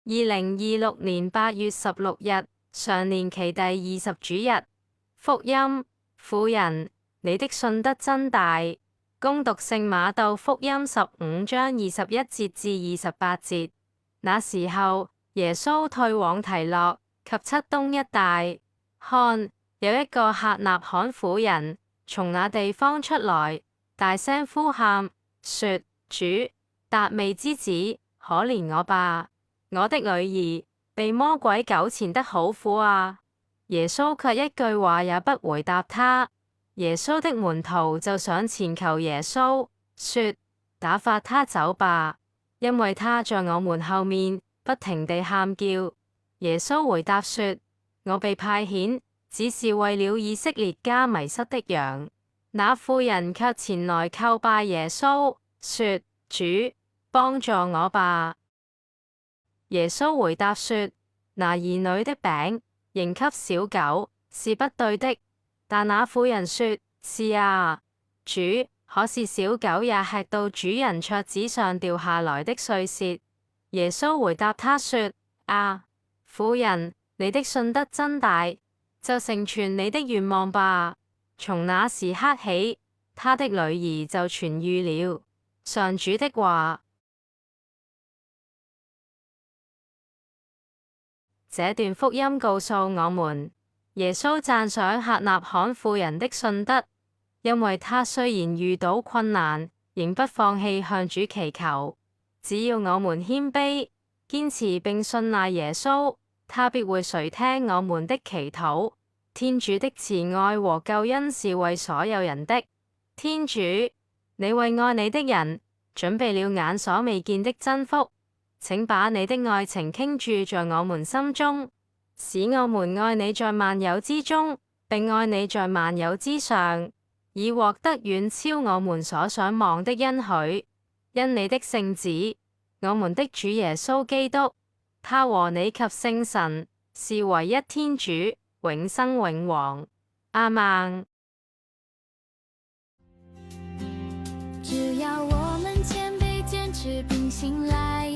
2026年8月16日，常年期第20主日，福音，婦人，你的信德真大。恭讀聖馬竇福音15章21節至28節。那時候，耶穌退往提洛及漆冬一帶，看，有一個客納罕婦人從那地方出來，大聲呼喊，說：主，達味之子，可憐我吧！我的女兒被魔鬼糾纏得好苦啊！耶穌卻一句話也不回答他。耶穌的門徒就上前求耶穌，說：打發他走吧，因為他在我們後面不停地喊叫。耶穌回答說：我被派遣，只是為了以色列家迷失的羊。那婦人卻前來叩拜耶穌，說：主，幫助我吧。耶穌回答說：拿兒女的餅扔給小狗是不對的。但那婦人說：是啊，主，可是小狗也吃到主人桌子上掉下來的碎屑。耶穌回答她說：啊，婦人，你的信德真大，就成全你的願望吧。從那時刻起，她的女兒就痊癒了。上主的話。這段福音告訴我們，耶穌讚賞客納罕婦人的信德，因為她雖然遇到困難，仍不放棄向主祈求。只要我們謙卑、堅持並信賴耶穌，他必會垂聽我們的祈禱。天主的慈愛和救恩是為所有人的。天主，你為愛你的人準備了眼所未見的真福。請把你的愛情傾注在我們心中，使我們愛你在萬有之中，並愛你在萬有之上，以獲得遠超我們所想望的恩許。因你的聖子，我們的主耶穌基督，他和你及聖神是唯一天主，永生永王。阿們。只要我們謙卑堅持並信賴